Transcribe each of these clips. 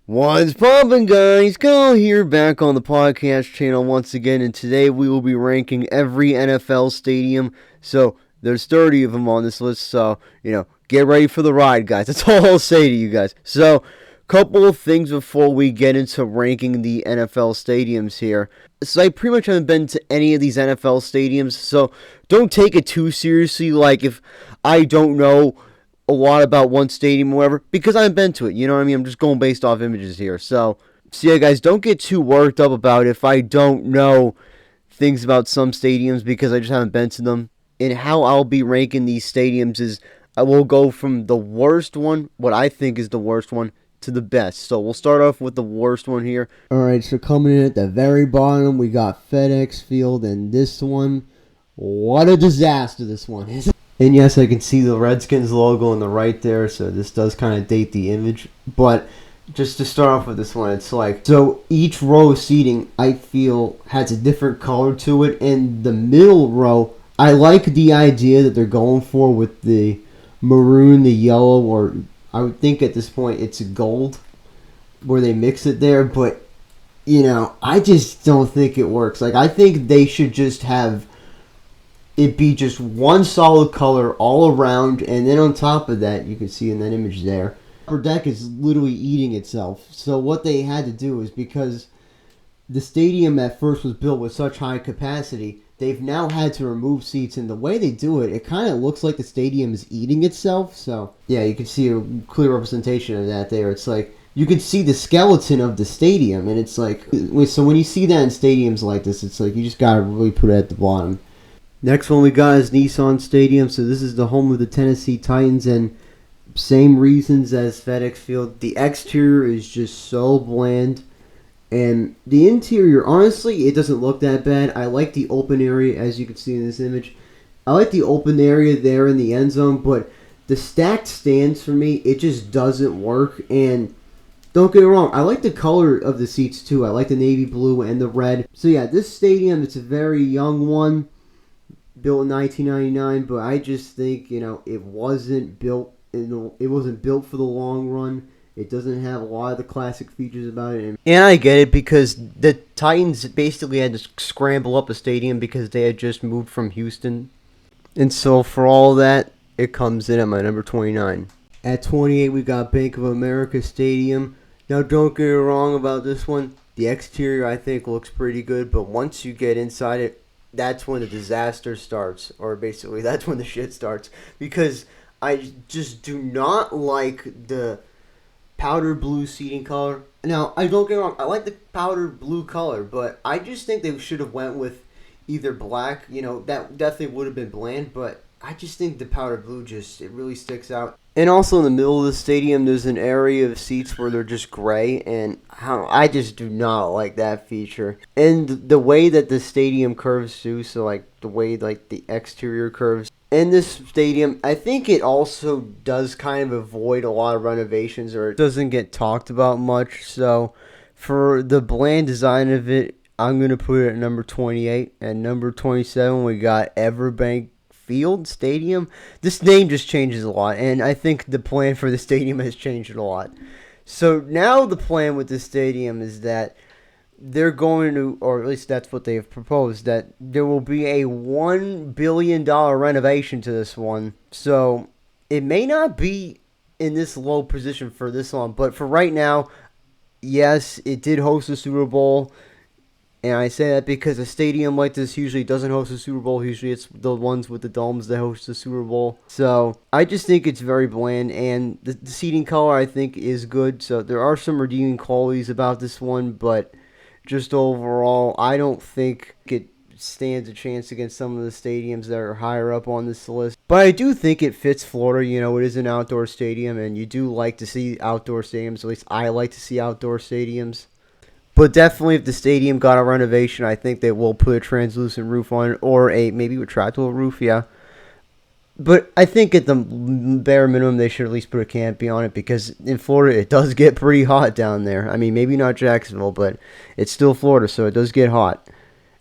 What's poppin', guys? Go here back on the podcast channel once again, and today we will be ranking every NFL stadium. So there's 30 of them on this list, so get ready for the ride, guys. That's all I'll say to you guys. So, couple of things before we get into ranking the NFL stadiums here. So I pretty much haven't been to any of these NFL stadiums, so don't take it too seriously. Like if I don't know a lot about one stadium or whatever, because I haven't been to it. You know what I mean? I'm just going based off images here. So yeah, guys, don't get too worked up about if I don't know things about some stadiums because I just haven't been to them. And how I'll be ranking these stadiums is I will go from the worst one, what I think is the worst one, to the best. So we'll start off with the worst one here. Alright, so coming in at the very bottom, we got FedEx Field, and this one, what a disaster this one is. And yes, I can see the Redskins logo on the right there, so this does kind of date the image. But just to start off with this one, it's like, so each row of seating, I feel, has a different color to it. And the middle row, I like the idea that they're going for with the maroon, the yellow, or I would think at this point it's gold, where they mix it there. But, I just don't think it works. Like, I think they should just have it be just one solid color all around, and then on top of that, you can see in that image there, the upper deck is literally eating itself. So what they had to do is, because the stadium at first was built with such high capacity, they've now had to remove seats, and the way they do it, it kind of looks like the stadium is eating itself. So yeah, you can see a clear representation of that there. It's like you can see the skeleton of the stadium, and it's like, so when you see that in stadiums like this, it's like you just gotta really put it at the bottom. Next one we got is Nissan Stadium. So this is the home of the Tennessee Titans, and same reasons as FedEx Field. The exterior is just so bland, and the interior, honestly, it doesn't look that bad. I like the open area, as you can see in this image. I like the open area there in the end zone, but the stacked stands, for me, it just doesn't work. And don't get me wrong, I like the color of the seats too. I like the navy blue and the red. So yeah, this stadium, it's a very young one, built in 1999, but I just think, it wasn't built for the long run. It doesn't have a lot of the classic features about it. And I get it, because the Titans basically had to scramble up a stadium because they had just moved from Houston. And so for all that, it comes in at my number 29. At 28, we got Bank of America Stadium. Now, don't get me wrong about this one. The exterior, I think, looks pretty good, but once you get inside it, that's when the disaster starts, or basically that's when the shit starts, because I just do not like the powder blue seating color. Now, I don't get me wrong, I like the powder blue color, but I just think they should have went with either black, that definitely would have been bland, but I just think the powder blue it really sticks out. And also in the middle of the stadium, there's an area of seats where they're just gray, and I just do not like that feature. And the way that the stadium curves too, so like the way like the exterior curves. In this stadium, I think it also does kind of avoid a lot of renovations, or it doesn't get talked about much. So for the bland design of it, I'm going to put it at number 28. At number 27, we got EverBank Field Stadium. This name just changes a lot, and I think the plan for the stadium has changed a lot. So now the plan with this stadium is that they're going to, or at least that's what they have proposed, that there will be a $1 billion renovation to this one. So it may not be in this low position for this long, but for right now, yes, it did host the Super Bowl. And I say that because a stadium like this usually doesn't host a Super Bowl. Usually it's the ones with the domes that host the Super Bowl. So I just think it's very bland. And the seating color, I think, is good. So there are some redeeming qualities about this one. But just overall, I don't think it stands a chance against some of the stadiums that are higher up on this list. But I do think it fits Florida. It is an outdoor stadium. And you do like to see outdoor stadiums. At least I like to see outdoor stadiums. But definitely, if the stadium got a renovation, I think they will put a translucent roof on it, or a maybe retractable roof, yeah. But I think at the bare minimum, they should at least put a canopy on it, because in Florida, it does get pretty hot down there. I mean, maybe not Jacksonville, but it's still Florida, so it does get hot.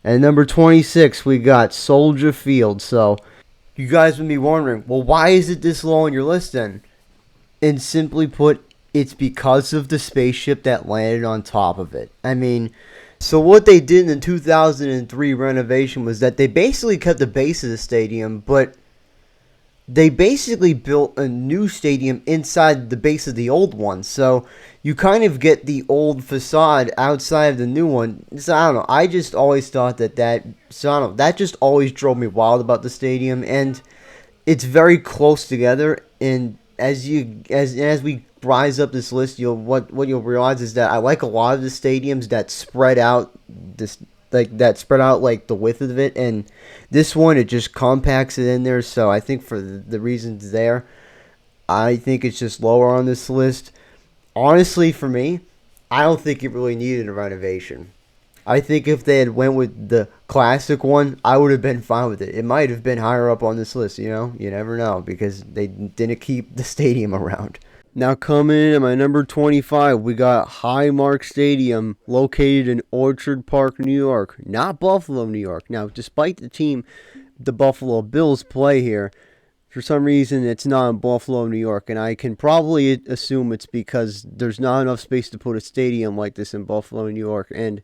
And number 26, we got Soldier Field. So you guys would be wondering, well, why is it this low on your list then? And simply put, it's because of the spaceship that landed on top of it. I mean, so what they did in the 2003 renovation was that they basically kept the base of the stadium, but they basically built a new stadium inside the base of the old one. So you kind of get the old facade outside of the new one. So I don't know. I just always thought that just always drove me wild about the stadium, and it's very close together. And as we rise up this list, what you'll realize is that I like a lot of the stadiums that spread out like the width of it, and this one, it just compacts it in there. So I think for the reasons there, I think it's just lower on this list. Honestly, for me, I don't think it really needed a renovation. I think if they had went with the classic one, I would have been fine with it. It might have been higher up on this list, you know? You never know, because they didn't keep the stadium around. Now coming in at my number 25, we got Highmark Stadium, located in Orchard Park, New York, not Buffalo, New York. Now, despite the team the Buffalo Bills play here, for some reason it's not in Buffalo, New York, and I can probably assume it's because there's not enough space to put a stadium like this in Buffalo, New York. And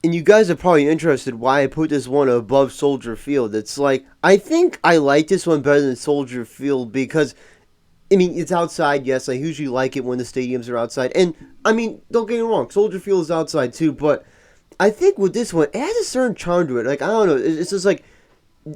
you guys are probably interested why I put this one above Soldier Field. It's like, I think I like this one better than Soldier Field because, I mean, it's outside, yes. I usually like it when the stadiums are outside. And, I mean, don't get me wrong, Soldier Field is outside too, but I think with this one, it has a certain charm to it. Like, I don't know, it's just like,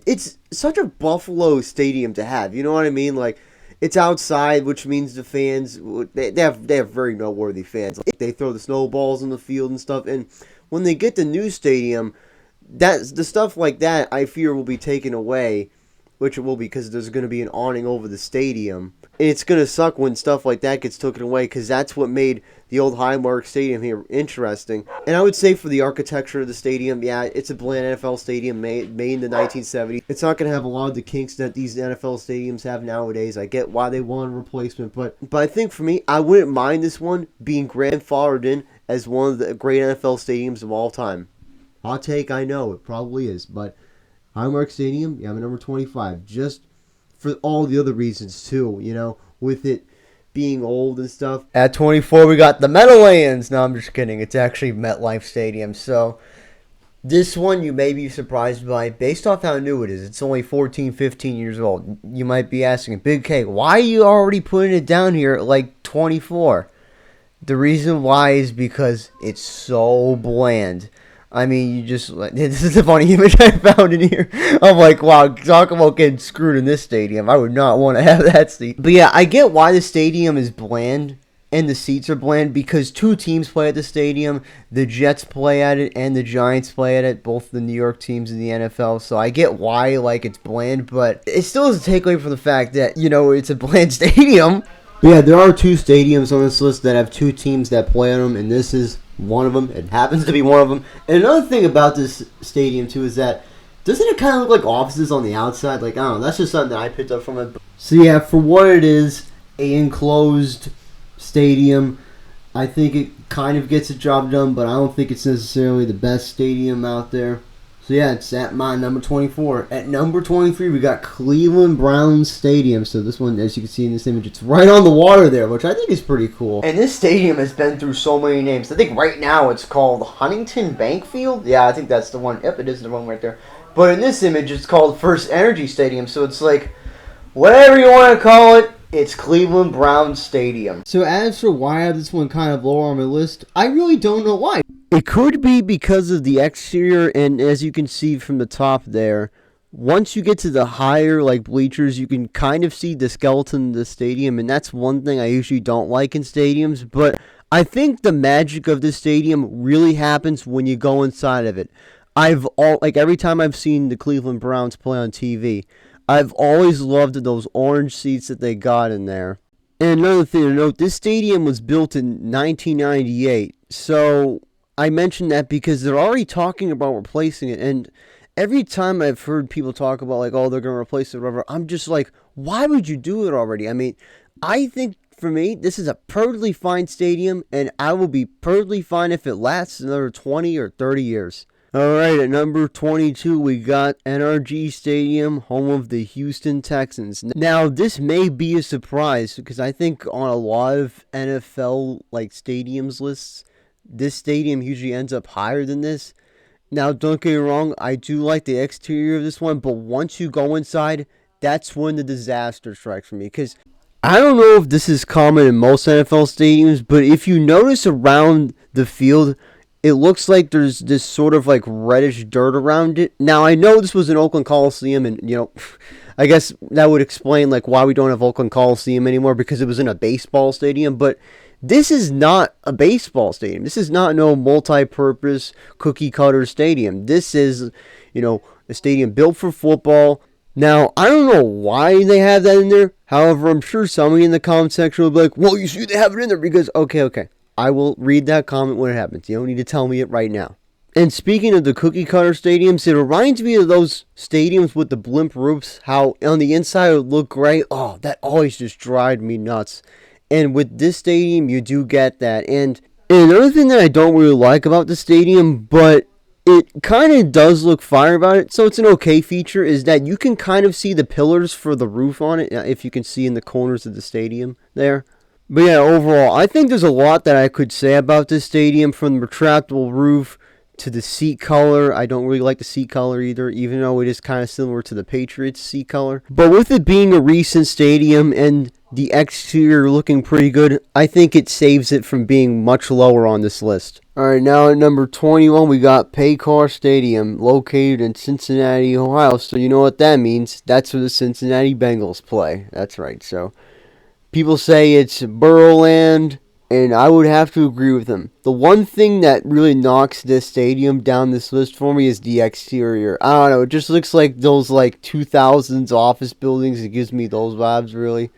it's such a Buffalo stadium to have, you know what I mean? Like, it's outside, which means the fans, they have very noteworthy fans. Like, they throw the snowballs on the field and stuff, and when they get the new stadium, the stuff like that, I fear, will be taken away, which it will be because there's going to be an awning over the stadium. And it's going to suck when stuff like that gets taken away because that's what made the old Highmark Stadium here interesting. And I would say for the architecture of the stadium, yeah, it's a bland NFL stadium made in the 1970s. It's not going to have a lot of the kinks that these NFL stadiums have nowadays. I get why they want a replacement, but I think for me, I wouldn't mind this one being grandfathered in as one of the great NFL stadiums of all time. Hot take, I know, it probably is, but Highmark Stadium, yeah, I'm at number 25, just for all the other reasons too, you know, with it being old and stuff. At 24, we got the Meadowlands. No, I'm just kidding. It's actually MetLife Stadium. So this one you may be surprised by based off how new it is. It's only 14, 15 years old. You might be asking, Big K, why are you already putting it down here at like 24? The reason why is because it's so bland. I mean, you just, this is a funny image I found in here. I'm like, wow, talk about getting screwed in this stadium. I would not want to have that seat. But yeah, I get why the stadium is bland and the seats are bland because two teams play at the stadium. The Jets play at it and the Giants play at it, both the New York teams in the NFL. So I get why, like, it's bland, but it still doesn't take away from the fact that, you know, it's a bland stadium. But yeah, there are two stadiums on this list that have two teams that play on them, and this is one of them. It happens to be one of them. And another thing about this stadium, too, is that doesn't it kind of look like offices on the outside? Like, I don't know. That's just something that I picked up from it. So, yeah, for what it is, an enclosed stadium, I think it kind of gets the job done, but I don't think it's necessarily the best stadium out there. So, yeah, it's at my number 24. At number 23, we got Cleveland Browns Stadium. So this one, as you can see in this image, it's right on the water there, which I think is pretty cool. And this stadium has been through so many names. I think right now it's called Huntington Bank Field. Yeah, I think that's the one. Yep, it is the one right there. But in this image, it's called First NRG Stadium. So it's like, whatever you want to call it, it's Cleveland Browns Stadium. So as for why I have this one kind of lower on my list, I really don't know why. It could be because of the exterior, and as you can see from the top there, once you get to the higher like bleachers, you can kind of see the skeleton of the stadium, and that's one thing I usually don't like in stadiums. But I think the magic of this stadium really happens when you go inside of it. Every time I've seen the Cleveland Browns play on TV, I've always loved those orange seats that they got in there. And another thing to note, this stadium was built in 1998, so I mentioned that because they're already talking about replacing it, and every time I've heard people talk about, like, oh, they're going to replace it or whatever, I'm just like, why would you do it already? I mean, I think, for me, this is a perfectly fine stadium, and I will be perfectly fine if it lasts another 20 or 30 years. All right, at number 22, we got NRG Stadium, home of the Houston Texans. Now, this may be a surprise because I think on a lot of NFL stadiums lists, this stadium usually ends up higher than this. Now, don't get me wrong, I do like the exterior of this one, but once you go inside, that's when the disaster strikes for me. Because I don't know if this is common in most NFL stadiums, but if you notice around the field, it looks like there's this sort of reddish dirt around it. Now, I know this was an Oakland Coliseum, and I guess that would explain why we don't have Oakland Coliseum anymore because it was in a baseball stadium, but this is not a baseball stadium. This is not no multi-purpose cookie cutter stadium. This is, a stadium built for football. Now, I don't know why they have that in there. However, I'm sure somebody in the comment section will be like, well, you see they have it in there because, okay. I will read that comment when it happens. You don't need to tell me it right now. And speaking of the cookie cutter stadiums, it reminds me of those stadiums with the blimp roofs, how on the inside it would look great. Oh, that always just drives me nuts. And with this stadium, you do get that. And another thing that I don't really like about the stadium, but it kind of does look fire about it, so it's an okay feature, is that you can kind of see the pillars for the roof on it, if you can see in the corners of the stadium there. But yeah, overall, I think there's a lot that I could say about this stadium, from the retractable roof to the seat color. I don't really like the seat color either, even though it is kind of similar to the Patriots seat color. But with it being a recent stadium and the exterior looking pretty good, I think it saves it from being much lower on this list. Alright, now at number 21, we got Paycor Stadium, located in Cincinnati, Ohio. So you know what that means. That's where the Cincinnati Bengals play. That's right, so people say it's Burrowland, and I would have to agree with them. The one thing that really knocks this stadium down this list for me is the exterior. I don't know, it just looks like those 2000s office buildings. It gives me those vibes, really.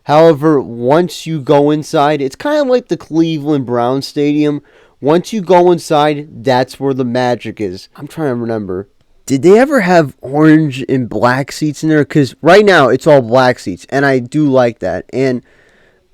However, once you go inside, it's kind of like the Cleveland Browns Stadium. Once you go inside, that's where the magic is. I'm trying to remember. Did they ever have orange and black seats in there? Because right now it's all black seats, and I do like that. And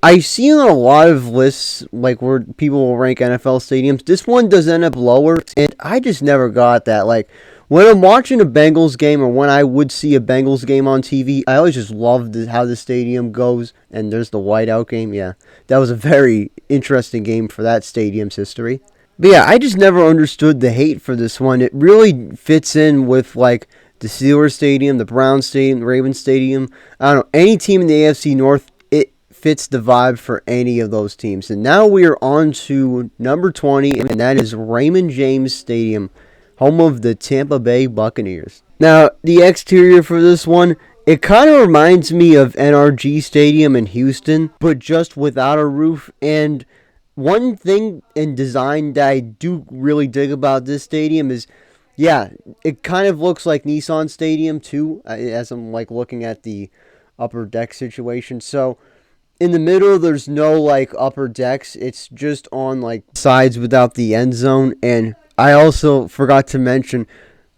I see on a lot of lists, where people will rank NFL stadiums, this one does end up lower, and I just never got that. When I'm watching a Bengals game, or when I would see a Bengals game on TV, I always just love how the stadium goes. And there's the whiteout game. Yeah, that was a very interesting game for that stadium's history. But yeah, I just never understood the hate for this one. It really fits in with the Steelers Stadium, the Browns Stadium, the Ravens Stadium. I don't know, any team in the AFC North, it fits the vibe for any of those teams. And now we are on to number 20, and that is Raymond James Stadium, home of the Tampa Bay Buccaneers. Now, the exterior for this one, it kind of reminds me of NRG Stadium in Houston, but just without a roof. And one thing in design that I do really dig about this stadium is, yeah, it kind of looks like Nissan Stadium too, as I'm looking at the upper deck situation. So in the middle, there's no upper decks. It's just on sides without the end zone. And I also forgot to mention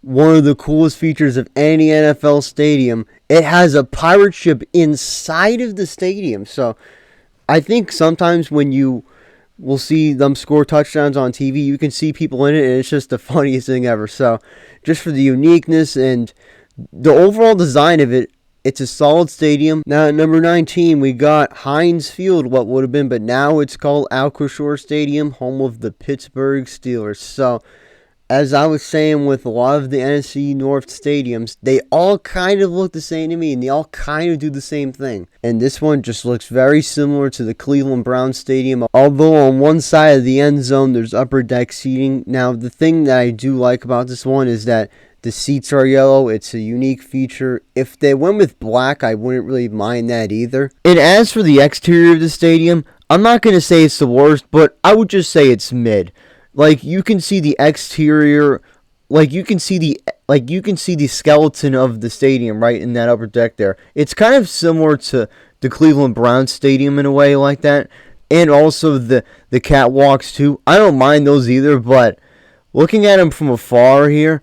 one of the coolest features of any NFL stadium. It has a pirate ship inside of the stadium. So I think sometimes when you will see them score touchdowns on TV, you can see people in it, and it's just the funniest thing ever. So just for the uniqueness and the overall design of it, it's a solid stadium. Now at number 19, we got Heinz Field, what would have been, but now it's called Acrisure Stadium, home of the Pittsburgh Steelers. So as I was saying with a lot of the NFC North stadiums, they all kind of look the same to me, and they all kind of do the same thing. And this one just looks very similar to the Cleveland Browns Stadium, although on one side of the end zone, there's upper deck seating. Now, the thing that I do like about this one is that the seats are yellow. It's a unique feature. If they went with black, I wouldn't really mind that either. And as for the exterior of the stadium, I'm not going to say it's the worst, but I would just say it's mid. You can see the exterior, you can see the skeleton of the stadium right in that upper deck there. It's kind of similar to the Cleveland Browns Stadium in a way like that, and also the catwalks too. I don't mind those either, but looking at them from afar here,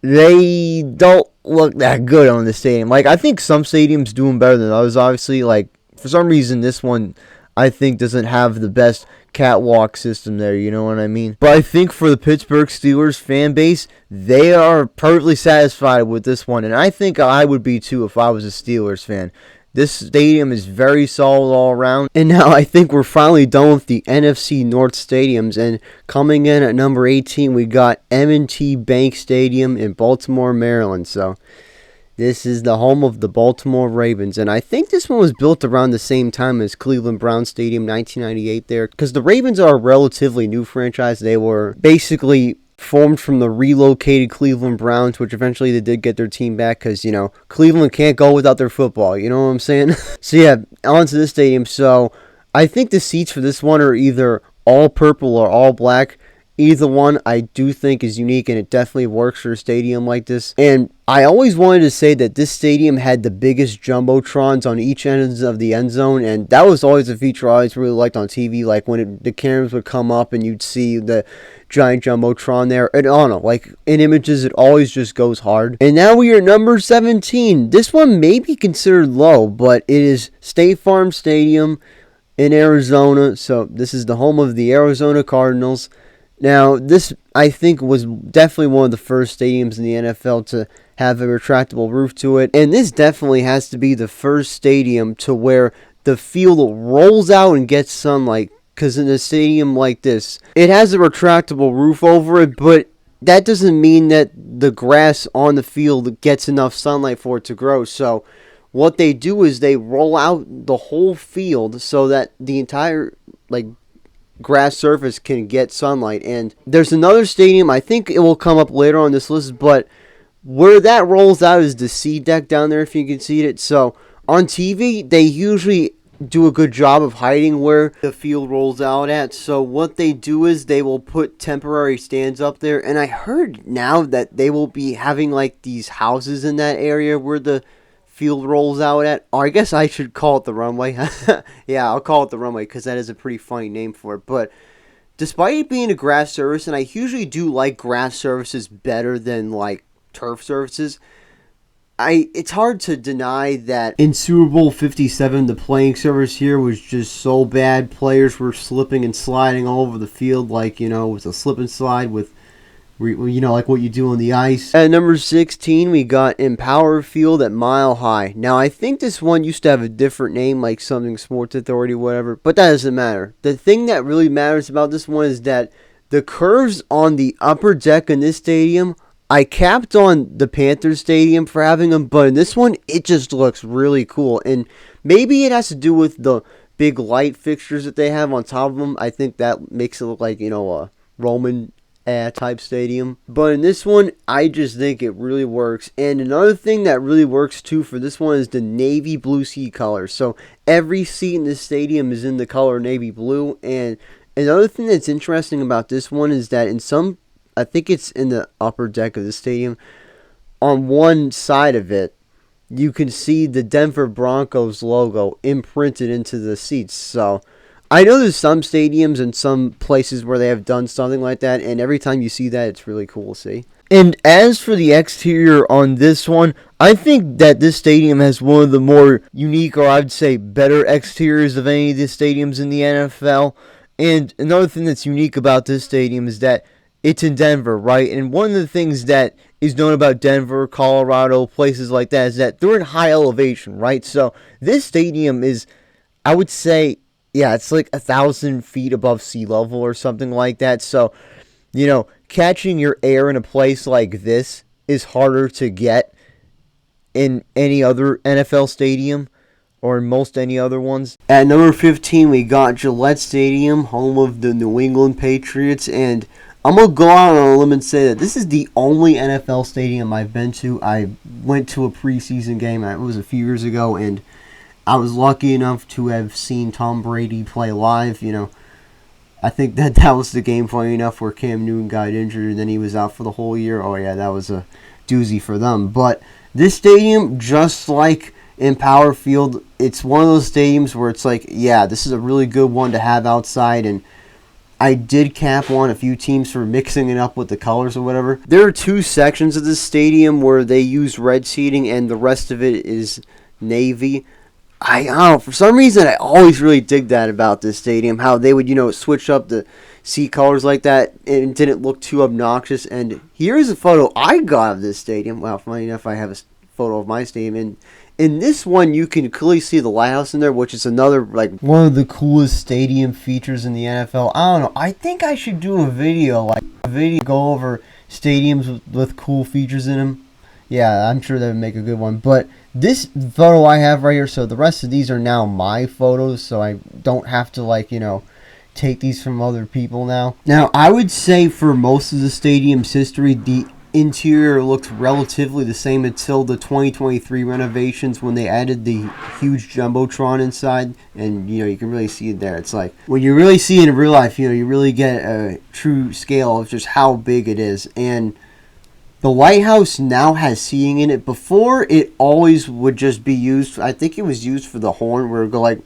they don't look that good on the stadium. I think some stadiums do them better than others, obviously. For some reason, this one, I think doesn't have the best catwalk system there, you know what I mean? But I think for the Pittsburgh Steelers fan base, they are perfectly satisfied with this one, and I think I would be too if I was a Steelers fan. This stadium is very solid all around. And now I think we're finally done with the NFC North stadiums. And coming in at number 18, we got M&T Bank Stadium in Baltimore, Maryland. So this is the home of the Baltimore Ravens. And I think this one was built around the same time as Cleveland Browns Stadium, 1998 there. Because the Ravens are a relatively new franchise. They were basically formed from the relocated Cleveland Browns, which eventually they did get their team back because, you know, Cleveland can't go without their football. You know what I'm saying? So, yeah, on to this stadium. So, I think the seats for this one are either all purple or all black. Either one I do think is unique, and it definitely works for a stadium like this. And I always wanted to say that this stadium had the biggest jumbotrons on each end of the end zone, and that was always a feature I always really liked on TV, like when the cameras would come up and you'd see the giant jumbotron there. And I don't know, like in images, it always just goes hard. And now we are at number 17. This one may be considered low, but it is State Farm Stadium in Arizona. So this is the home of the Arizona Cardinals. Now, this, I think, was definitely one of the first stadiums in the NFL to have a retractable roof to it. And this definitely has to be the first stadium to where the field rolls out and gets sunlight. Because in a stadium like this, it has a retractable roof over it, but that doesn't mean that the grass on the field gets enough sunlight for it to grow. So what they do is they roll out the whole field so that the entire, grass surface can get sunlight. And there's another stadium, I think it will come up later on this list, but where that rolls out is the seat deck down there, if you can see it. So on TV, they usually do a good job of hiding where the field rolls out at. So what they do is they will put temporary stands up there, and I heard now that they will be having these houses in that area where the field rolls out at. Or I guess I should call it the runway. Yeah, I'll call it the runway because that is a pretty funny name for it. But despite it being a grass surface, and I usually do like grass surfaces better than turf surfaces, it's hard to deny that in Super Bowl 57, the playing surface here was just so bad. Players were slipping and sliding all over the field with a slip and slide with like what you do on the ice. At number 16, we got Empower Field at Mile High. Now, I think this one used to have a different name, like something Sports Authority, whatever, but that doesn't matter. The thing that really matters about this one is that the curves on the upper deck in this stadium, I capped on the Panthers Stadium for having them, but in this one, it just looks really cool. And maybe it has to do with the big light fixtures that they have on top of them. I think that makes it look like, a Roman type stadium. But in this one, I just think it really works. And another thing that really works too for this one is the navy blue seat color. So every seat in this stadium is in the color navy blue. And another thing that's interesting about this one is that I think it's in the upper deck of the stadium, on one side of it, you can see the Denver Broncos logo imprinted into the seats. So I know there's some stadiums and some places where they have done something like that, and every time you see that, it's really cool to see. And as for the exterior on this one, I think that this stadium has one of the more unique, or I'd say better exteriors of any of the stadiums in the NFL. And another thing that's unique about this stadium is that it's in Denver, right? And one of the things that is known about Denver, Colorado, places like that is that they're in high elevation, right? So this stadium is, I would say, yeah, it's 1,000 feet above sea level or something like that. So, catching your air in a place like this is harder to get in any other NFL stadium or in most any other ones. At number 15, we got Gillette Stadium, home of the New England Patriots. And I'm going to go out on a limb and say that this is the only NFL stadium I've been to. I went to a preseason game. It was a few years ago, and I was lucky enough to have seen Tom Brady play live. I think that was the game, funny enough, where Cam Newton got injured and then he was out for the whole year. Oh, yeah, that was a doozy for them. But this stadium, just like Empower Field, it's one of those stadiums where it's this is a really good one to have outside. And I did cap on a few teams for mixing it up with the colors or whatever. There are two sections of this stadium where they use red seating and the rest of it is navy. I don't know, for some reason I always really dig that about this stadium, how they would, switch up the seat colors like that and it didn't look too obnoxious. And here's a photo I got of this stadium. Well, funny enough, I have a photo of my stadium, and in this one you can clearly see the lighthouse in there, which is another, like, one of the coolest stadium features in the NFL. I don't know, I think I should do a video, go over stadiums with cool features in them. Yeah, I'm sure that would make a good one. But this photo I have right here, so the rest of these are now my photos, so I don't have to, take these from other people now. Now, I would say for most of the stadium's history, the interior looked relatively the same until the 2023 renovations, when they added the huge Jumbotron inside. And, you can really see it there. It's like, when you really see it in real life, you really get a true scale of just how big it is. And the lighthouse now has seating in it. Before, it always would just be used, I think it was used for the horn, where it would go like,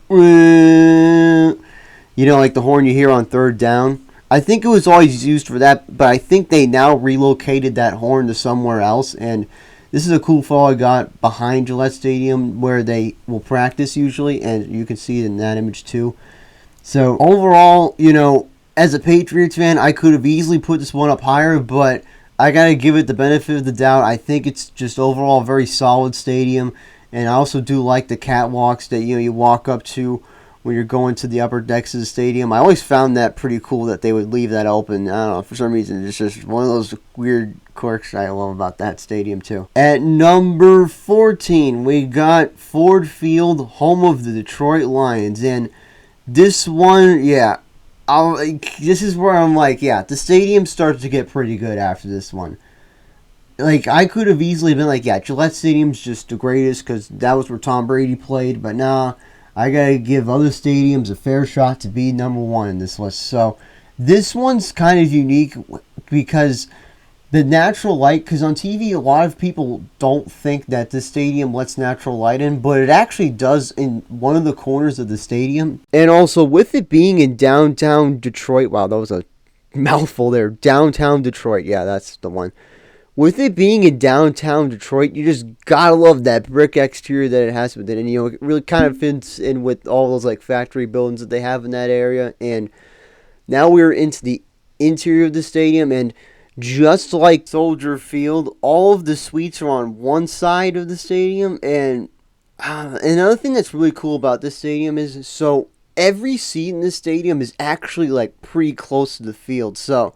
like the horn you hear on third down. I think it was always used for that, but I think they now relocated that horn to somewhere else. And this is a cool photo I got behind Gillette Stadium, where they will practice usually, and you can see it in that image too. So overall, as a Patriots fan, I could have easily put this one up higher, but I got to give it the benefit of the doubt. I think it's just overall a very solid stadium. And I also do like the catwalks that you walk up to when you're going to the upper decks of the stadium. I always found that pretty cool that they would leave that open. I don't know, for some reason, it's just one of those weird quirks I love about that stadium too. At number 14, we got Ford Field, home of the Detroit Lions. And this one, yeah, this is where I'm like, yeah, the stadium starts to get pretty good after this one. Like, I could have easily been like, yeah, Gillette Stadium's just the greatest because that was where Tom Brady played. But nah, I got to give other stadiums a fair shot to be number one in this list. So this one's kind of unique because the natural light, because on TV a lot of people don't think that this stadium lets natural light in, but it actually does in one of the corners of the stadium. And also with it being in downtown Detroit, wow, that was a mouthful there, downtown Detroit, yeah, that's the one. With it being in downtown Detroit, you just gotta love that brick exterior that it has with it. And, it really kind of fits in with all those, like, factory buildings that they have in that area. And now we're into the interior of the stadium, and just like Soldier Field, all of the suites are on one side of the stadium. And another thing that's really cool about this stadium is, so every seat in this stadium is actually, like, pretty close to the field. So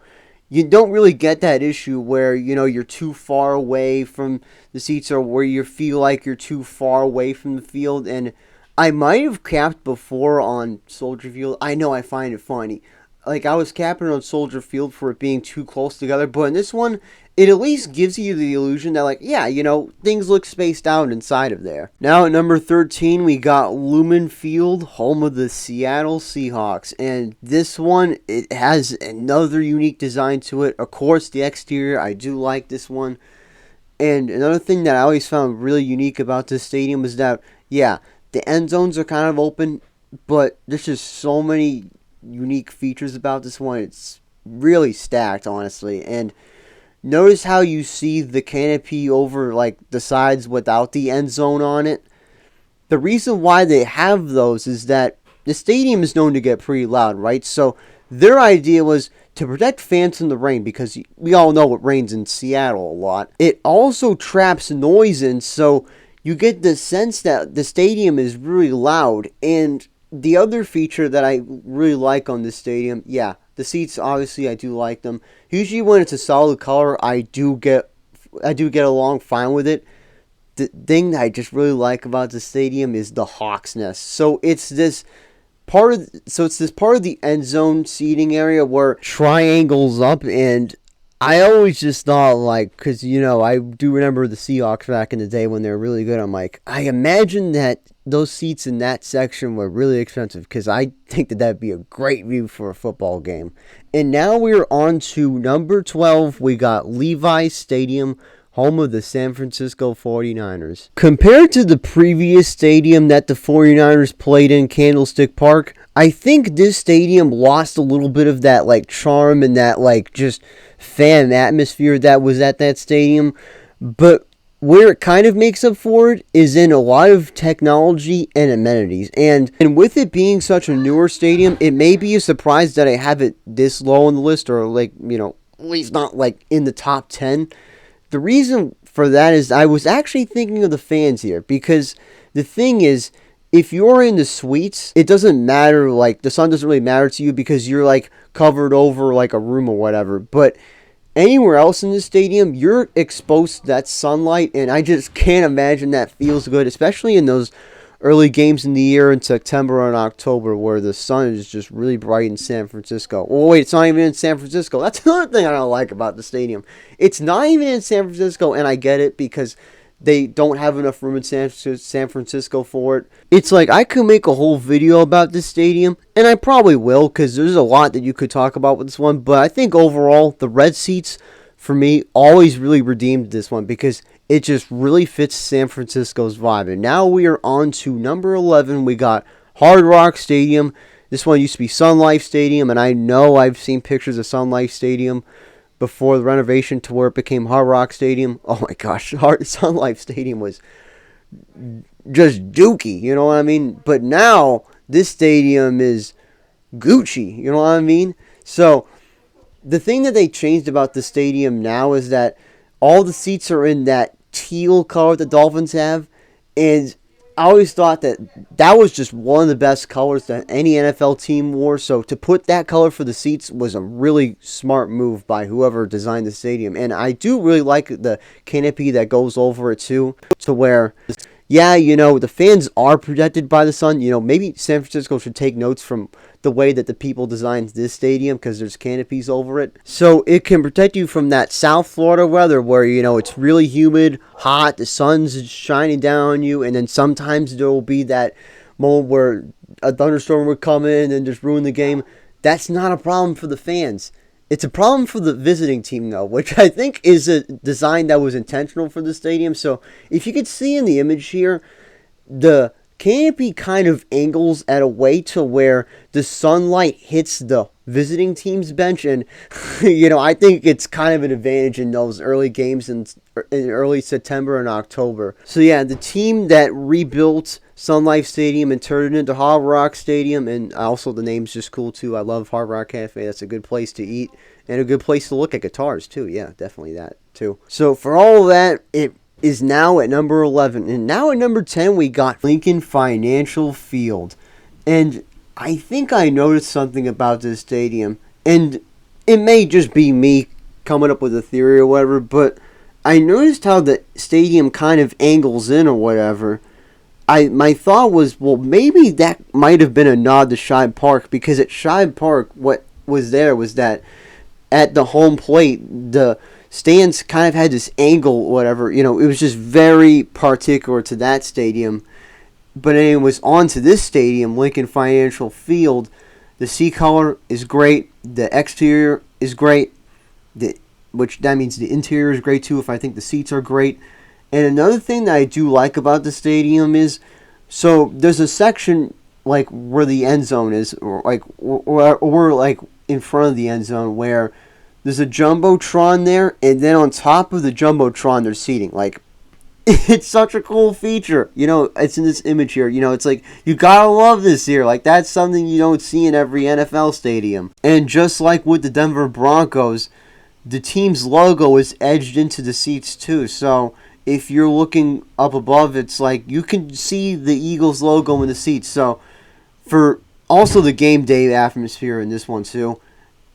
you don't really get that issue where, you're too far away from the seats, or where you feel like you're too far away from the field. And I might have capped before on Soldier Field. I know, I find it funny. Like, I was capping on Soldier Field for it being too close together, but in this one, it at least gives you the illusion that, like, yeah, things look spaced out inside of there. Now at number 13, we got Lumen Field, home of the Seattle Seahawks. And this one, it has another unique design to it. Of course, the exterior, I do like this one. And another thing that I always found really unique about this stadium is that, yeah, the end zones are kind of open, but there's just so many unique features about this one. It's really stacked, honestly. And notice how you see the canopy over, like, the sides without the end zone on it. The reason why they have those is that the stadium is known to get pretty loud, right? So their idea was to protect fans from the rain, because we all know it rains in Seattle a lot. It also traps noise in, so you get the sense that the stadium is really loud. And the other feature that I really like on this stadium, yeah, the seats, obviously, I do like them. Usually when it's a solid color, I do get along fine with it. The thing that I just really like about the stadium is the Hawk's Nest. So it's this part of the end zone seating area where triangles up, and I always just thought, like, because, I do remember the Seahawks back in the day when they were really good. I'm like, I imagine that those seats in that section were really expensive, because I think that that'd be a great view for a football game. And now we're on to number 12. We got Levi Stadium, home of the San Francisco 49ers. Compared to the previous stadium that the 49ers played in, Candlestick Park, I think this stadium lost a little bit of that, like, charm and that, like, just fan atmosphere that was at that stadium. But where it kind of makes up for it is in a lot of technology and amenities. And with it being such a newer stadium, it may be a surprise that I have it this low on the list, or like, at least not like in the top 10. The reason for that is I was actually thinking of the fans here, because the thing is, if you're in the suites, it doesn't matter, like the sun doesn't really matter to you because you're like covered over like a room or whatever. But anywhere else in the stadium, you're exposed to that sunlight, and I just can't imagine that feels good, especially in those early games in the year in September and October where the sun is just really bright in San Francisco. Oh, wait, it's not even in San Francisco. That's another thing I don't like about the stadium. It's not even in San Francisco, and I get it because they don't have enough room in San Francisco for it. It's like I could make a whole video about this stadium, and I probably will because there's a lot that you could talk about with this one. But I think overall, the red seats, for me, always really redeemed this one because it just really fits San Francisco's vibe. And now we are on to number 11. We got Hard Rock Stadium. This one used to be Sun Life Stadium, and I know I've seen pictures of Sun Life Stadium before the renovation to where it became Hard Rock Stadium. Oh my gosh, Sun Life Stadium was just dookie, you know what I mean? But now, this stadium is Gucci, you know what I mean? So, the thing that they changed about the stadium now is that all the seats are in that teal color the Dolphins have, and I always thought that was just one of the best colors that any NFL team wore. So to put that color for the seats was a really smart move by whoever designed the stadium. And I do really like the canopy that goes over it too, to where, yeah, the fans are protected by the sun. Maybe San Francisco should take notes from the way that the people designed this stadium, because there's canopies over it. So it can protect you from that South Florida weather where, it's really humid, hot, the sun's shining down on you, and then sometimes there will be that moment where a thunderstorm would come in and just ruin the game. That's not a problem for the fans. It's a problem for the visiting team, though, which I think is a design that was intentional for the stadium. So if you could see in the image here, the canopy kind of angles at a way to where the sunlight hits the visiting team's bench, and I think it's kind of an advantage in those early games in early September and October. So yeah, the team that rebuilt Sun Life Stadium and turned it into Hard Rock Stadium, and also the name's just cool too. I love Hard Rock Cafe. That's a good place to eat and a good place to look at guitars too. Yeah, definitely that too. So for all of that, it is now at number 11. And now at number 10, we got Lincoln Financial Field. And I think I noticed something about this stadium. And it may just be me coming up with a theory or whatever, but I noticed how the stadium kind of angles in or whatever. My thought was, well, maybe that might have been a nod to Shibe Park, because at Shibe Park, what was there was that at the home plate, the stands kind of had this angle, whatever. It was just very particular to that stadium. But it was on to this stadium, Lincoln Financial Field. The seat color is great. The exterior is great. Which that means the interior is great too, if I think the seats are great. And another thing that I do like about the stadium is, so there's a section like where the end zone is, or like in front of the end zone, where there's a Jumbotron there, and then on top of the Jumbotron, there's seating. Like, it's such a cool feature. It's in this image here. It's like, you gotta love this here. Like, that's something you don't see in every NFL stadium. And just like with the Denver Broncos, the team's logo is edged into the seats too. So if you're looking up above, it's like you can see the Eagles logo in the seats. So for also the game day atmosphere in this one too,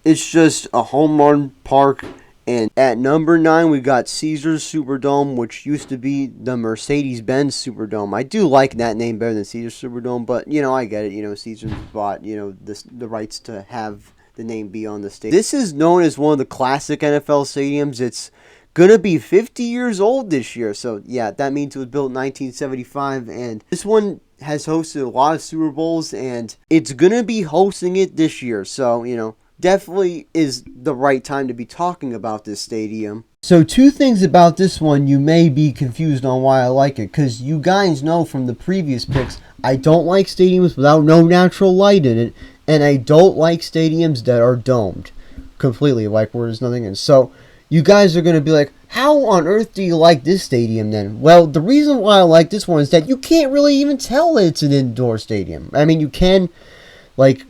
it's just a home run park. And at number 9, we got Caesars Superdome, which used to be the Mercedes-Benz Superdome. I do like that name better than Caesars Superdome, but, I get it. Caesars bought, the rights to have the name be on the stadium. This is known as one of the classic NFL stadiums. It's going to be 50 years old this year. So, yeah, that means it was built in 1975. And this one has hosted a lot of Super Bowls, and it's going to be hosting it this year. So, definitely is the right time to be talking about this stadium. So 2 things about this one you may be confused on why I like it, because you guys know from the previous picks, I don't like stadiums without no natural light in it, and I don't like stadiums that are domed completely, like where there's nothing in. So you guys are going to be like, how on earth do you like this stadium then? Well, the reason why I like this one is that you can't really even tell it's an indoor stadium. I mean, you can, like,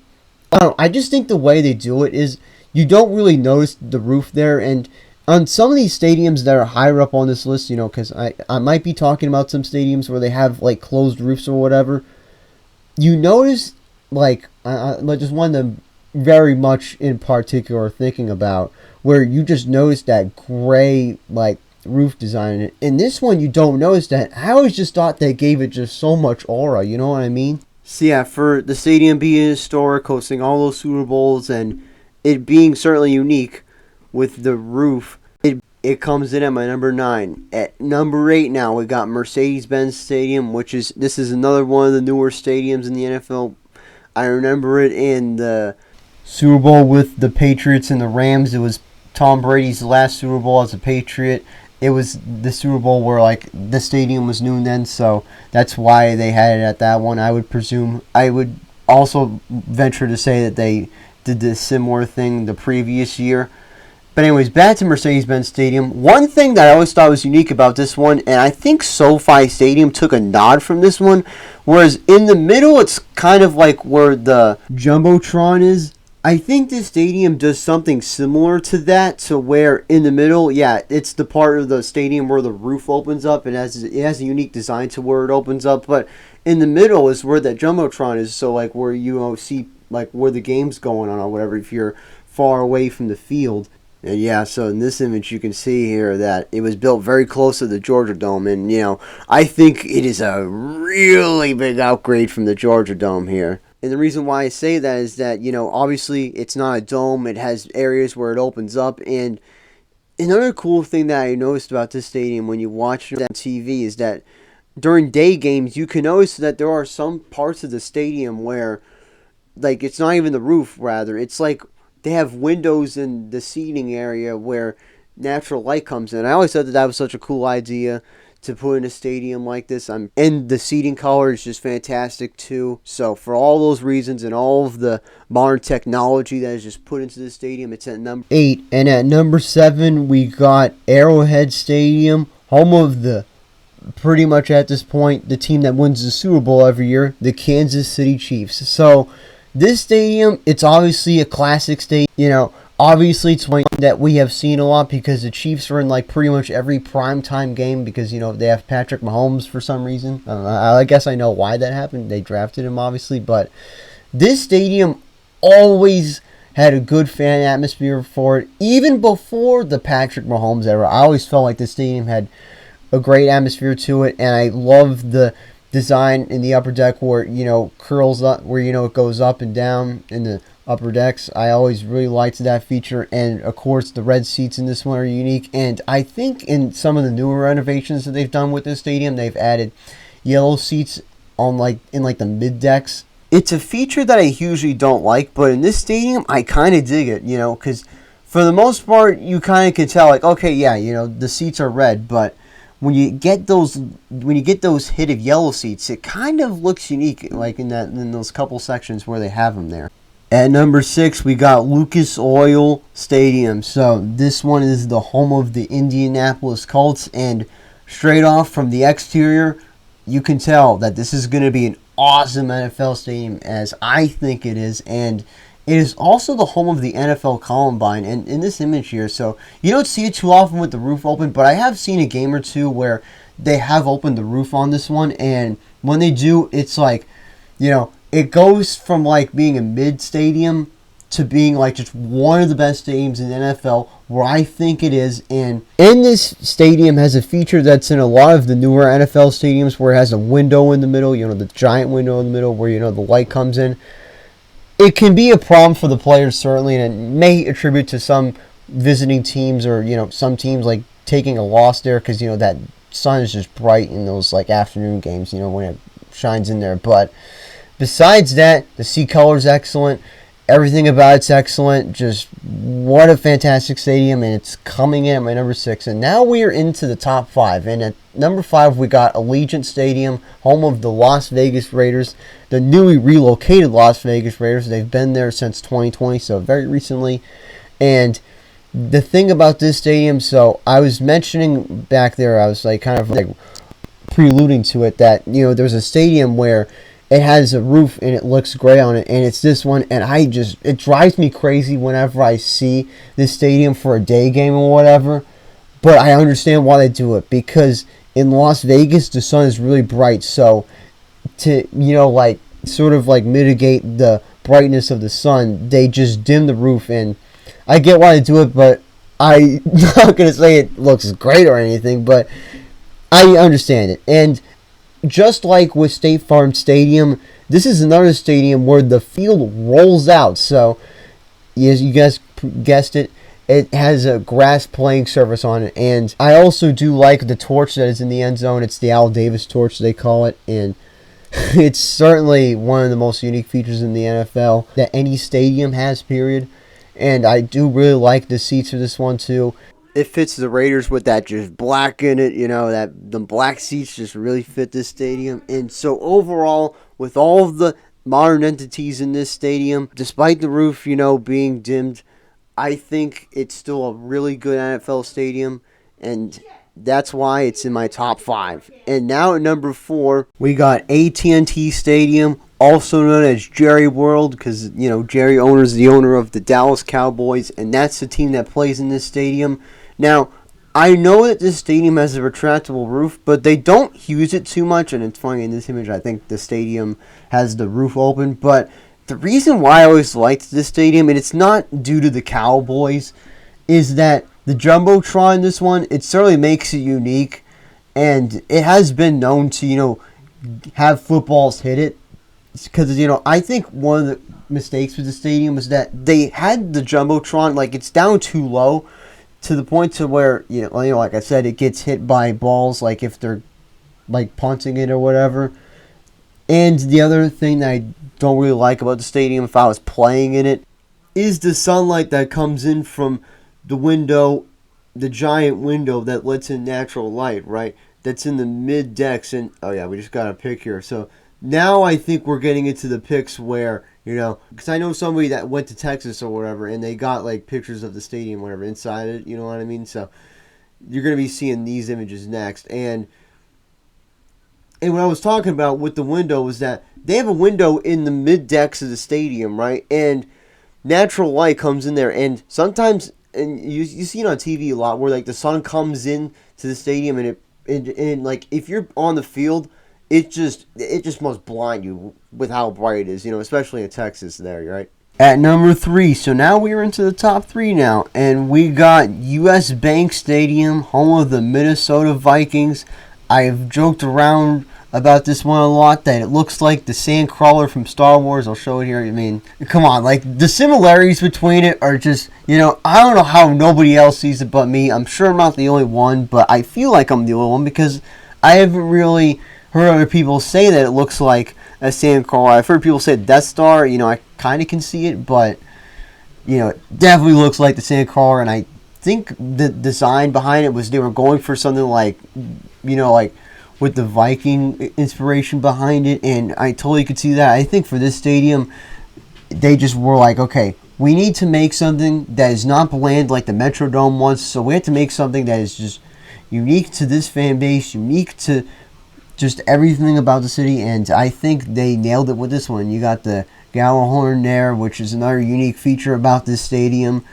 I don't know, I just think the way they do it is you don't really notice the roof there. And on some of these stadiums that are higher up on this list, because I might be talking about some stadiums where they have, like, closed roofs or whatever, you notice, like, just one of them very much in particular thinking about, where you just notice that gray, like, roof design. In this one, you don't notice that. I always just thought they gave it just so much aura, you know what I mean? So yeah, for the stadium being historic, hosting all those Super Bowls, and it being certainly unique with the roof, it comes in at my number 9. At number 8 now, we got Mercedes-Benz Stadium, this is another one of the newer stadiums in the NFL. I remember it in the Super Bowl with the Patriots and the Rams. It was Tom Brady's last Super Bowl as a Patriot. It was the Super Bowl where, like, the stadium was new then, so that's why they had it at that one. I would also venture to say that they did the similar thing the previous year. But anyways, back to Mercedes-Benz Stadium. One thing that I always thought was unique about this one, and I think SoFi Stadium took a nod from this one, whereas in the middle it's kind of like where the Jumbotron is. I think this stadium does something similar to that, to where in the middle, yeah, it's the part of the stadium where the roof opens up. It has a unique design to where it opens up, but in the middle is where that Jumbotron is, so like where you see like where the game's going on or whatever if you're far away from the field. And yeah, so in this image you can see here that it was built very close to the Georgia Dome, and I think it is a really big upgrade from the Georgia Dome here. And the reason why I say that is that, obviously it's not a dome. It has areas where it opens up. And another cool thing that I noticed about this stadium when you watch it on TV is that during day games, you can notice that there are some parts of the stadium where, like, it's not even the roof, rather. It's like they have windows in the seating area where natural light comes in. I always thought that was such a cool idea to put in a stadium like this. And the seating color is just fantastic too. So for all those reasons and all of the modern technology that is just put into the stadium, it's at number 8. And at number 7, we got Arrowhead Stadium, home of the, pretty much at this point, the team that wins the Super Bowl every year, the Kansas City Chiefs. So this stadium, it's obviously a classic stadium. Obviously, it's one that we have seen a lot because the Chiefs are in, like, pretty much every primetime game because, they have Patrick Mahomes for some reason. I don't know. I guess I know why that happened. They drafted him, obviously. But this stadium always had a good fan atmosphere for it. Even before the Patrick Mahomes era, I always felt like this stadium had a great atmosphere to it. And I love the design in the upper deck where, curls up, where, it goes up and down in the upper decks. I always really liked that feature, and of course the red seats in this one are unique. And I think in some of the newer renovations that they've done with this stadium, they've added yellow seats on in the mid decks. It's a feature that I usually don't like, but in this stadium I kind of dig it, because for the most part you kind of can tell, like, okay, yeah, the seats are red, but when you get those hit of yellow seats, it kind of looks unique, like in those couple sections where they have them there. At number 6, we got Lucas Oil Stadium. So this one is the home of the Indianapolis Colts, and straight off from the exterior, you can tell that this is going to be an awesome NFL stadium, as I think it is, and it is also the home of the NFL Combine, and in this image here, so you don't see it too often with the roof open, but I have seen a game or two where they have opened the roof on this one, and when they do, it's like, it goes from like being a mid stadium to being like just one of the best stadiums in the NFL, where I think it is. And this stadium has a feature that's in a lot of the newer NFL stadiums, where it has a window in the middle, the giant window in the middle where the light comes in. It can be a problem for the players, certainly, and it may attribute to some visiting teams or some teams like taking a loss there, because that sun is just bright in those like afternoon games, when it shines in there. But besides that, the seat color is excellent. Everything about it's excellent. Just what a fantastic stadium, and it's coming in at my number 6. And now we are into the top 5. And at number 5, we got Allegiant Stadium, home of the Las Vegas Raiders, the newly relocated Las Vegas Raiders. They've been there since 2020, so very recently. And the thing about this stadium, so I was mentioning back there, I was like kind of like preluding to it that, there's a stadium where it has a roof and it looks great on it, and it's this one, and it drives me crazy whenever I see this stadium for a day game or whatever. But I understand why they do it, because in Las Vegas the sun is really bright, so to like sort of like mitigate the brightness of the sun, they just dim the roof. And I get why they do it, but I'm not gonna say it looks great or anything, but I understand it. And just like with State Farm Stadium, this is another stadium where the field rolls out. So, as you guys guessed it, it has a grass playing surface on it. And I also do like the torch that is in the end zone. It's the Al Davis torch, they call it. And it's certainly one of the most unique features in the NFL that any stadium has, period. And I do really like the seats for this one, too. It fits the Raiders with that just black in it, that the black seats just really fit this stadium. And so overall, with all of the modern entities in this stadium, despite the roof, being dimmed, I think it's still a really good NFL stadium, and that's why it's in my top 5. And now at number 4, we got AT&T Stadium, also known as Jerry World, because, Jerry is the owner of the Dallas Cowboys, and that's the team that plays in this stadium. Now, I know that this stadium has a retractable roof, but they don't use it too much, and it's funny, in this image, I think the stadium has the roof open, but the reason why I always liked this stadium, and it's not due to the Cowboys, is that the Jumbotron, this one, it certainly makes it unique, and it has been known to, have footballs hit it, because, I think one of the mistakes with the stadium is that they had the Jumbotron, like, it's down too low, to the point to where, like I said, it gets hit by balls, like if they're like punting it or whatever. And the other thing that I don't really like about the stadium, if I was playing in it, is the sunlight that comes in from the window, the giant window that lets in natural light, right? That's in the mid decks. And oh yeah, we just got a pick here. So now I think we're getting into the picks where, because I know somebody that went to Texas or whatever, and they got like pictures of the stadium, whatever, inside it, you know what I mean? So you're going to be seeing these images next. And what I was talking about with the window was that they have a window in the mid decks of the stadium, right? And natural light comes in there, and sometimes, and you see it on TV a lot, where like the sun comes in to the stadium, and like if you're on the field, it just must blind you with how bright it is, especially in Texas there, right? At number 3, so now we're into the top 3 now, and we got US Bank Stadium, home of the Minnesota Vikings. I've joked around about this one a lot, that it looks like the Sandcrawler from Star Wars. I'll show it here. I mean, come on, like the similarities between it are just, I don't know how nobody else sees it but me. I'm sure I'm not the only one, but I feel like I'm the only one because I haven't really heard other people say that it looks like a Sandcrawler. I've heard people say Death Star. I kind of can see it, but it definitely looks like the Sandcrawler. And I think the design behind it was they were going for something like, like with the Viking inspiration behind it, and I totally could see that. I think for this stadium, they just were like, okay, we need to make something that is not bland like the Metrodome was, so we have to make something that is just unique to this fan base, unique to just everything about the city, and I think they nailed it with this one. You got the Gallahorn there, which is another unique feature about this stadium.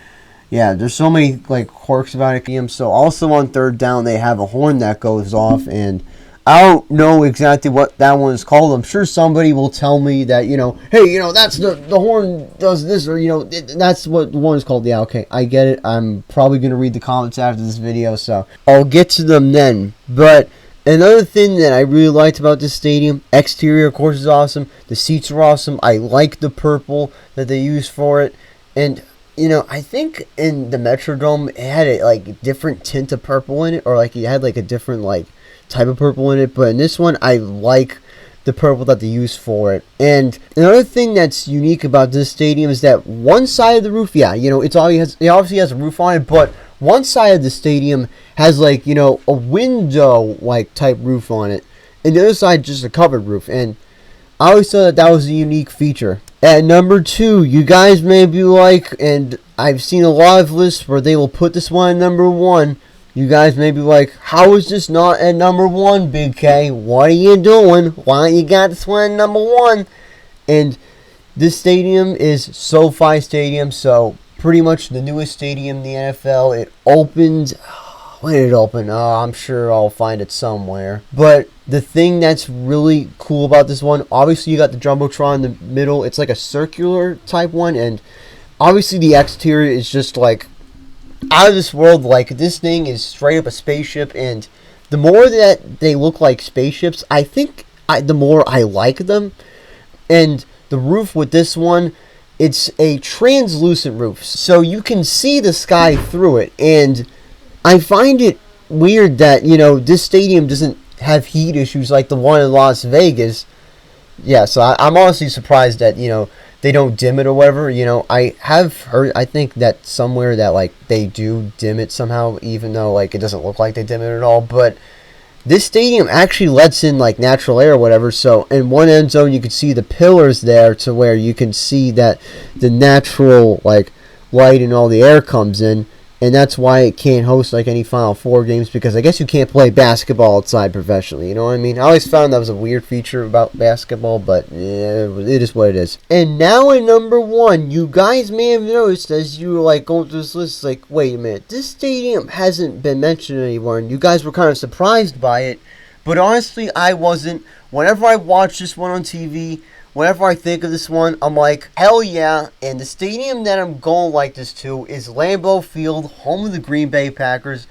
Yeah, there's so many like quirks about it. So also on third down, they have a horn that goes off, and I don't know exactly what that one is called. I'm sure somebody will tell me that, hey, that's the horn does this, or, that's what the one is called. Yeah, okay, I get it. I'm probably going to read the comments after this video, so I'll get to them then. But another thing that I really liked about this stadium, exterior, of course, is awesome. The seats are awesome. I like the purple that they use for it. And, I think in the Metrodome, it had a, like, different tint of purple in it, or, like, it had, like, a different, like, type of purple in it, but in this one I like the purple that they use for it. And another thing that's unique about this stadium is that one side of the roof, it obviously has a roof on it, but one side of the stadium has like, a window like type roof on it, and the other side just a covered roof. And I always thought that was a unique feature. At number 2, you guys may be like, and I've seen a lot of lists where they will put this one at number 1. You guys may be like, how is this not at number 1, Big K? What are you doing? Why don't you got this one at number 1? And this stadium is SoFi Stadium, so pretty much the newest stadium in the NFL. It opened... When did it open? I'm sure I'll find it somewhere. But the thing that's really cool about this one, obviously you got the Jumbotron in the middle. It's like a circular type one, and obviously the exterior is just like out of this world. Like, this thing is straight up a spaceship, and the more that they look like spaceships, I think the more I like them. And the roof with this one, it's a translucent roof, so you can see the sky through it. And I find it weird that, this stadium doesn't have heat issues like the one in Las Vegas. Yeah, so I'm honestly surprised that, they don't dim it or whatever. I have heard, I think that somewhere that, like, they do dim it somehow, even though, like, it doesn't look like they dim it at all. But this stadium actually lets in, like, natural air or whatever. So in one end zone, you can see the pillars there to where you can see that the natural, like, light and all the air comes in. And that's why it can't host like any Final Four games, because I guess you can't play basketball outside professionally. You know what I mean? I always found that was a weird feature about basketball, but yeah, it is what it is. And now at number 1, you guys may have noticed as you were like going through this list, like, wait a minute, this stadium hasn't been mentioned anywhere, and you guys were kind of surprised by it. But honestly, I wasn't. Whenever I watch this one on TV, whenever I think of this one, I'm like, hell yeah. And the stadium that I'm going like this to is Lambeau Field, home of the Green Bay Packers.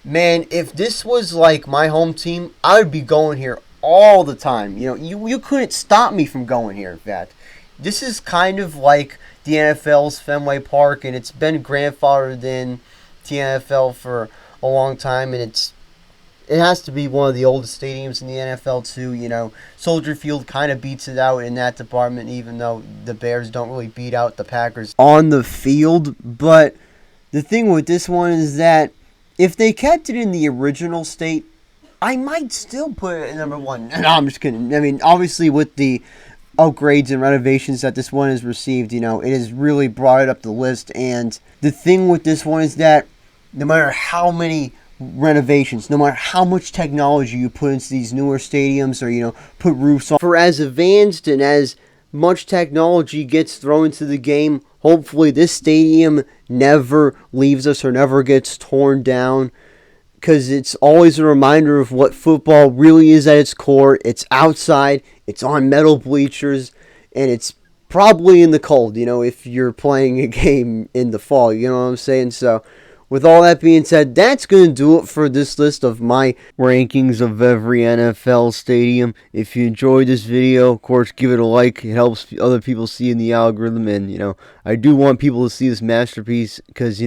Man, if this was like my home team, I would be going here all the time. You couldn't stop me from going here, in fact. This is kind of like the NFL's Fenway Park, and it's been grandfathered in the NFL for a long time, and it has to be one of the oldest stadiums in the NFL too. Soldier Field kind of beats it out in that department, even though the Bears don't really beat out the Packers on the field. But the thing with this one is that if they kept it in the original state, I might still put it at number 1. No, I'm just kidding. I mean, obviously with the upgrades and renovations that this one has received, it has really brought it up the list. And the thing with this one is that no matter how many renovations, no matter how much technology you put into these newer stadiums, or put roofs on, for as advanced and as much technology gets thrown into the game, hopefully this stadium never leaves us or never gets torn down, because it's always a reminder of what football really is at its core. It's outside, it's on metal bleachers, and it's probably in the cold, if you're playing a game in the fall, you know what I'm saying? So with all that being said, that's going to do it for this list of my rankings of every NFL stadium. If you enjoyed this video, of course, give it a like. It helps other people see in the algorithm. And, I do want people to see this masterpiece because,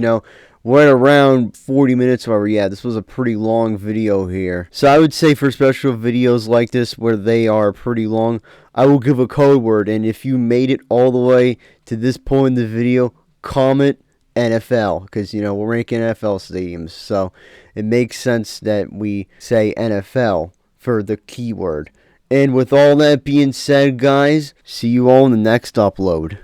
we're at around 40 minutes. However, yeah, this was a pretty long video here. So I would say for special videos like this where they are pretty long, I will give a code word. And if you made it all the way to this point in the video, comment NFL, because we're ranking NFL stadiums, so it makes sense that we say NFL for the keyword. And with all that being said, guys, see you all in the next upload.